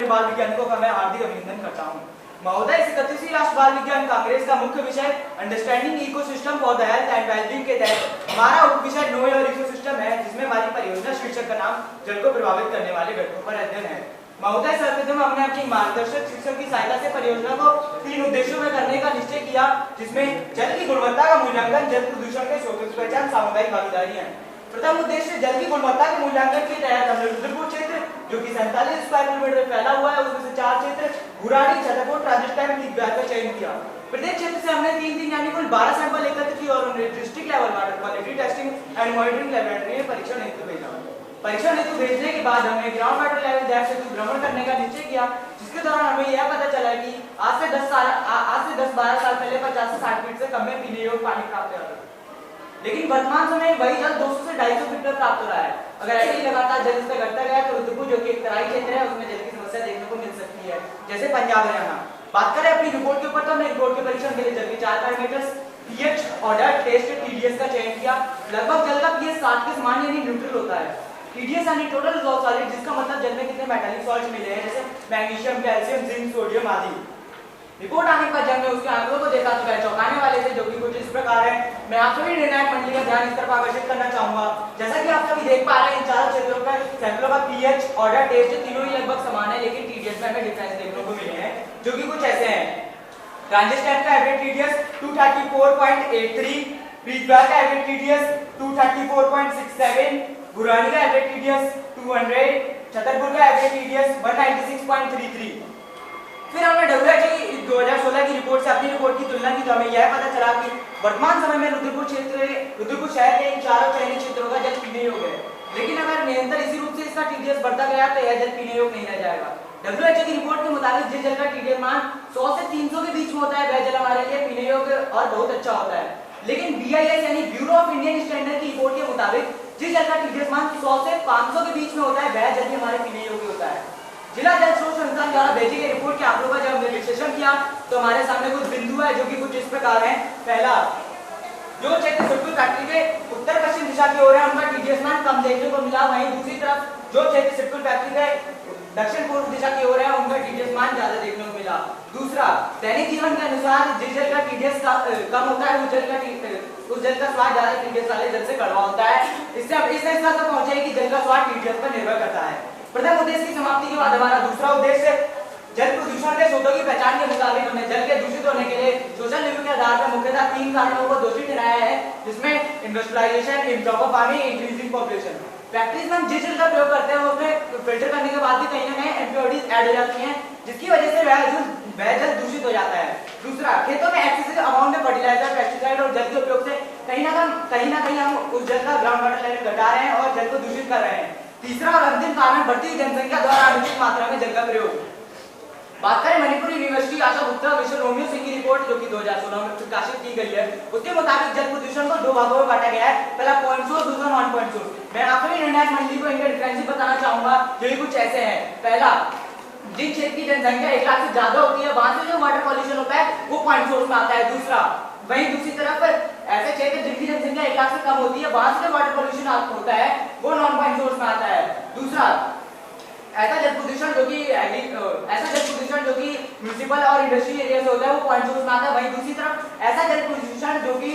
बाल वैज्ञानिकों का मैं हार्दिक अभिनंदन करता हूँ। महोदय, 31वीं राष्ट्रीय बाल विज्ञान कांग्रेस का मुख्य विषय understanding ecosystem for the health and wellbeing के तहत हमारा उपविषय नो योर इकोसिस्टम है, जिसमें हमारी परियोजना शीर्षक का नाम जल को प्रभावित करने वाले घटकों पर अध्ययन है। महोदय, सर्वप्रथम हमने अपनी मार्गदर्शक शिक्षक की सहायता से परियोजना को 3 उद्देश्यों में करने का निश्चय किया, जिसमें जल की गुणवत्ता का मूल्यांकन, जल प्रदूषण के स्रोतों की पहचान, सामुदायिक भागीदारी है। प्रथम उद्देश्य जल की गुणवत्ता के मूल्यांकन के तहत हमने रुद्रपुर क्षेत्र जो कि 47 स्क्वायर किलोमीटर फैला हुआ है, उसमें से 4 क्षेत्र गुराड़ी, छतरपुर, राजस्थान में का चयन किया। प्रत्येक क्षेत्र से हमने 3 यानी कुल 12 सैंपल एकत्र किए और उन्हें district level water quality testing and monitoring laboratory में परीक्षण हेतु भेजा। परीक्षण हेतु भेजने के बाद हमने ग्राउंड वाटर लेवल डेप्थ से भ्रमण करने का निश्चय किया, जिसके दौरान हमें यह पता चला कि आज से 10-12 साल पहले 50 से 60 फीट से कम में पीने योग्य पानी प्राप्त हो रहा था, लेकिन वर्तमान समय वही जल 200 से 250 फीट पर प्राप्त हो रहा है। अगर ऐसे ही लगातार जल स्तर घटता गया तो रुद्रपुर जो कि एक तराई क्षेत्र है, उसमें जल की समस्या देखने को मिल सकती है, जैसे पंजाब हरियाणा। बात करें अपनी रिपोर्ट के ऊपर, तो हमने रिपोर्ट के परीक्षण के लिए जल के 4 parameters pH, odour, taste, TDS का चयन किया। लगभग जल का पीएच 7 के समान यानी न्यूट्रल होता है। टीडीएस यानी टोटल डिसॉल्व्ड सॉलिड, जिसका मतलब जल में कितने मेटालिक सॉल्ट्स मिले हैं, जैसे मैग्नीशियम, कैल्शियम, जिंक, सोडियम आदि। रिपोर्ट आने पर जब मैं उसके आंकड़ों को देखा तो वह चौंकाने वाले थे, जो कि कुछ इस प्रकार है। मैं आप सभी निर्णायक मंडली का ध्यान इस तरफ आकर्षित करना चाहूंगा। जैसा कि आप सभी देख पा रहे हैं, इन चारों क्षेत्रों पर सैंपलों का पीएच, ऑर्डर, टेस्ट तीनों ही लगभग समान है, लेकिन टीडीएस में हमें डिफरेंस देखने को मिले हैं, जो कि कुछ ऐसे हैं। राजस्थान का एवरेज टीडीएस 234.83, बीजवार का एवरेज टीडीएस 234.67, गुरानी का एवरेज टीडीएस 200, छतरपुर का एवरेज टीडीएस 196.33। फिर हमने WHO की 2016 की रिपोर्ट से अपनी रिपोर्ट की तुलना की, तो हमें यह पता चला कि वर्तमान समय में रुद्रपुर शहर के इन चारों चयनित क्षेत्रों का जल पीने योग्य है, लेकिन अगर निरंतर इसी रूप से इसका टीडीएस बढ़ता गया तो यह जल पीने योग्य नहीं रह जाएगा। WHO की रिपोर्ट के मुताबिक जिस जल का टीडीएस मान 100 से 300 के बीच में होता है, वह जल हमारे लिए पीने योग्य और बहुत अच्छा होता है। लेकिन BIS यानी ब्यूरो ऑफ इंडियन स्टैंडर्ड की रिपोर्ट के मुताबिक जिस जल का टीडीएस मान 100 से 500 के बीच में होता है, वह जल हमारे पीने योग्य होता है। जिला जल स्रोत संस्थान द्वारा भेजी गई रिपोर्ट के आंकड़ों का जब हमने विश्लेषण किया तो हमारे सामने कुछ बिंदु है, जो कि कुछ इस प्रकार हैं। पहला, जो क्षेत्र सिरपुर फैक्ट्री के उत्तर पश्चिम दिशा की ओर है, उनका टीडीएस मान कम देखने को मिला। वहीं दूसरी तरफ जो क्षेत्र सिरपुर फैक्ट्री के दक्षिण पूर्व दिशा की ओर है, उनका टीडीएस मान ज्यादा देखने को मिला। दूसरा, दैनिक जीवन के अनुसार जिस जल का टीडीएस कम होता है, उस जल का स्वाद ज्यादा टीडीएस वाले जल से कड़वा होता है। इससे अब इस निष्कर्ष तक पहुंचे कि जल का स्वाद टीडीएस पर निर्भर करता है। प्रथम उद्देश्य की समाप्ति के बाद हमारा दूसरा उद्देश्य जल प्रदूषण के स्रोतों की पहचान के मुताबिक हमने जल के दूषित होने के लिए सोशल रिव्यू के आधार पर मुख्यतः 3 कारणों को दोषी ठहराया है, जिसमें industrialisation, improper farming, increasing population. Factories में हम जिस जल का प्रयोग करते हैं उसमें फिल्टर करने के बाद भी कहीं ना कहीं इम्प्योरिटीज ऐड हो जाती हैं, जिसकी वजह से वह जल दूषित हो जाता है। दूसरा, खेतों में एक्सेसिव अमाउंट में फर्टिलाइजर, पेस्टिसाइड और जल के उपयोग से कहीं ना कहीं हम उस जल का ग्राउंड वाटर लेवल घटा रहे हैं और जल को दूषित कर रहे हैं। तीसरा और अंतिम कारण बढ़ती हुई जनसंख्या द्वारा अनुचित मात्रा में जल का प्रयोग। बात करें मणिपुर यूनिवर्सिटी आशा गुप्ता विश्व रोमियो सिंह की रिपोर्ट, जो कि 2016 में प्रकाशित की गई है, उसके मुताबिक जल प्रदूषण को 2 भागों में बांटा गया है। पहला पॉइंट सोर्स, दूसरा नॉन पॉइंट सोर्स। मैं आप सभी निर्णायक मंडली को इनके डिफरेंस बताना चाहूंगा, जो कुछ ऐसे हैं। पहला, जिन क्षेत्र की जनसंख्या 1 लाख से ज्यादा होती है, वहां से जो वाटर पॉल्यूशन होता है वो पॉइंट सोर्स में आता है। दूसरा, वहीं दूसरी तरफ ऐसे क्षेत्र जिनकी जनसंख्या 1 लाख से कम होती है, वहां से जो वाटर पॉल्यूशन होता है वो नॉन पॉइंट सोर्स में आता है। दूसरा, ऐसा जल प्रदूषण जो कि म्युनिसिपल और इंडस्ट्रियल एरिया से होता है वो पॉइंट सोर्स में आता है। वहीं दूसरी तरफ ऐसा जल प्रदूषण जो कि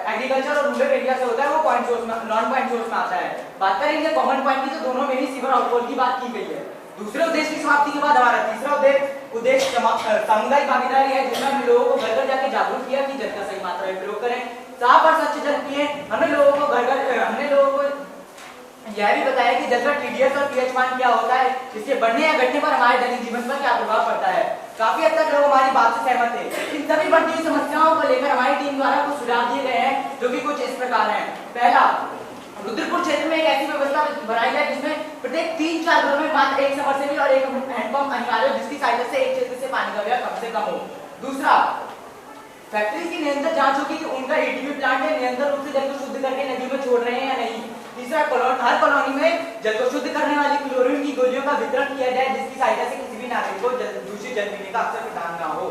एग्रीकल्चर और रूरल एरिया से होता है वो पॉइंट सोर्स में, नॉन पॉइंट सोर्स में आता है। बात करेंगे कॉमन पॉइंट की, तो दोनों में ही सीवर आउटफॉल की बात की गई है। दूसरे उद्देश्य की समाप्ति के बाद हमारा तीसरा उद्देश्य सामुदायिक भागीदारी है, जिसमें हम लोगों को घर घर जाके जागरूक किया कि जल का सही मात्रा में प्रयोग करें, साफ और स्वच्छ जल पिए। हमने लोगों को यह भी बताया कि जल का टीडीएस और पीएच मान क्या होता है, इसके बढ़ने या घटने पर हमारे दैनिक जीवन पर क्या प्रभाव पड़ता है। काफी हद तक लोग हमारी बात से सहमत थे। इन सभी बढ़ती हुई समस्याओं को लेकर हमारी टीम द्वारा कुछ सुझाव दिए गए हैं, जो कि कुछ इस प्रकार हैं। पहला, रुद्रपुर क्षेत्र में एक ऐसी व्यवस्था बनाई जाए जिसमें प्रत्येक 3-4 घरों में मात्र एक सबमर्सिबल और एक हैंडपंप अनिवार्य हो, जिसकी सहायता से एक क्षेत्र से पानी का व्यय कम से कम हो। दूसरा, फैक्ट्री की निरंतर जांच होगी कि उनका एटीपी प्लांट है निरंतर रूप से जल को शुद्ध करके नदी में छोड़ रहे हैं या नहीं। तीसरा, हर कॉलोनी में जल को शुद्ध करने वाली क्लोरीन की गोलियों का वितरण किया जाए, जिसकी सहायता से किसी भी नागरिक को दूषित जल पीने का अक्सर प्रदान न हो।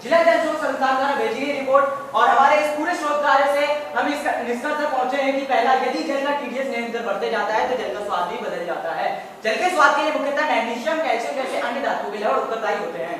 जिला जल स्रोत संस्थान द्वारा भेजी गई रिपोर्ट और हमारे इस पूरे शोध कार्य से हम इस निष्कर्ष तक पहुंचे हैं कि पहला, यदि जल का टीडीएस निरंतर बढ़ते जाता है तो जल का स्वाद भी बदल जाता है। जल के स्वाद के लिए मुख्यतः मैग्नीशियम, कैल्शियम जैसे अन्य धातुओं फलदायी होते हैं।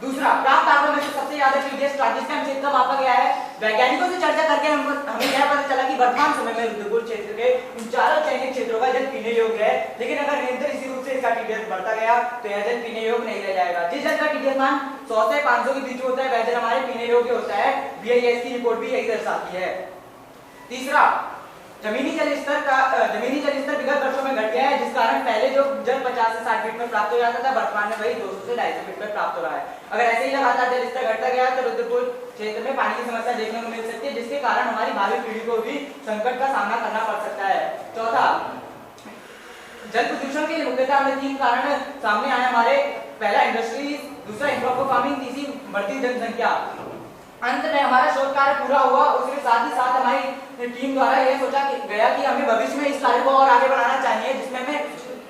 दूसरा, प्राप्त आंकड़ों में से सबसे ज्यादा TDS ट्रांजिस्टर क्षेत्र का मापा गया है। वैज्ञानिकों से चर्चा करके हमें यह पता चला कि वर्तमान समय में रुद्रपुर क्षेत्र के इन चारों चयनित क्षेत्रों का जल पीने योग्य है, लेकिन अगर निरंतर इसी रूप से इसका TDS बढ़ता गया तो यह जल पीने योग्य नहीं रह जाएगा। जिस जल का TDS मान 100 से 500 के बीच होता है वह जल हमारे पीने योग्य होता है। BIS की रिपोर्ट भी यही दर्शाती है। तीसरा, जमीनी जल स्तर विगत वर्षों में घट गया है, जिस कारण पहले जो जल 50 से 60 फीट में प्राप्त हो जाता था, वर्तमान में वही 200 से 250 फीट में प्राप्त हो रहा है। अगर ऐसे ही लगातार जल स्तर घटता गया तो रुद्रपुर क्षेत्र में पानी की समस्या देखने को मिल सकती है, जिसके कारण हमारी भावी पीढ़ी को भी संकट का सामना करना पड़ सकता है। चौथा, जल प्रदूषण के मुख्यतः हमें 3 कारण सामने आए हमारे। पहला इंडस्ट्रीज, दूसरा इम्प्रॉपर फार्मिंग, तीसरी बढ़ती जनसंख्या। अंत में हमारा शोध कार्य पूरा हुआ, उसके साथ ही साथ हमारी टीम द्वारा यह सोचा गया कि हमें भविष्य में इस कार्य को और आगे बढ़ाना चाहिए, जिसमें हमें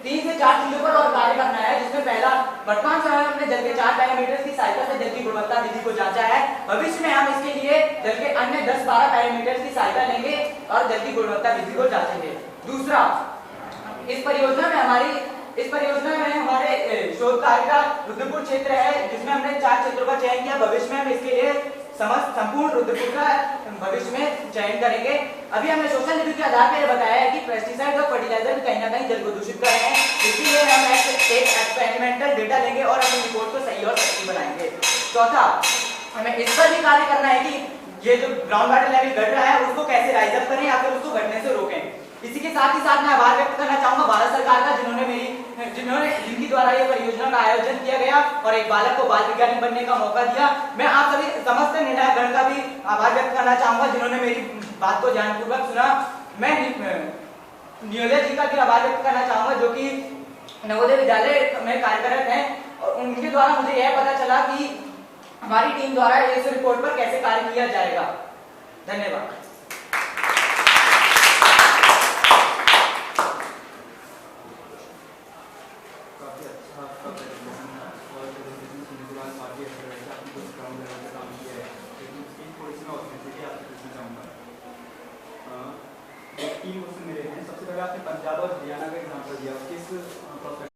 3 से 4 चीजों पर और कार्य करना है। जिसमें पहला, वर्तमान समय में हमने जल के 4 पैरामीटर्स की सहायता से जल की गुणवत्ता विधि को जांचा है। भविष्य में हम इसके लिए जल के अन्य 10-12 पैरामीटर्स की सहायता लेंगे और जल की गुणवत्ता विधि को जांचेंगे। दूसरा, इस परियोजना में हमारे शोध कार्य का रुद्रपुर क्षेत्र है, जिसमें हमने 4 क्षेत्रों का चयन किया। भविष्य में हम इसके लिए संपूर्ण रुद्रपुर का भविष्य में चयन करेंगे। अभी हमने सोशल रिव्यू के आधार पर बताया है कि पेस्टिसाइड और फर्टिलाइजर कहीं ना कहीं जल को दूषित कर रहे हैं, इसलिए हम एक एक्सपेरिमेंटल डेटा लेंगे और अपनी रिपोर्ट को सही और सच्ची बनाएंगे। चौथा, हमें इस पर भी कार्य करना है कि ये जो ग्राउंड वाटर लेवल घट रहा है उसको कैसे राइज अप करें या फिर उसको घटने से रोकें। इसी के साथ ही साथ मैं आभार व्यक्त करना चाहूंगा भारत सरकार का, जिनकी द्वारा ये परियोजना का आयोजन किया गया और एक बालक को बाल वैज्ञानिक बनने का मौका दिया। मैं आप सभी समस्त निर्णायक गण का भी आभार व्यक्त करना चाहूंगा, जिन्होंने मेरी बात को ध्यानपूर्वक सुना। मैं नियोजक जी का भी आभार व्यक्त करना चाहूंगा, जो कि नवोदय विद्यालय में कार्यरत हैं, और उनके द्वारा मुझे यह पता चला कि हमारी टीम द्वारा इस रिपोर्ट पर कैसे कार्य किया जाएगा। धन्यवाद। तीन क्वेश्चन मेरे हैं। सबसे पहले आपने पंजाब और हरियाणा का एग्जांपल दिया, किस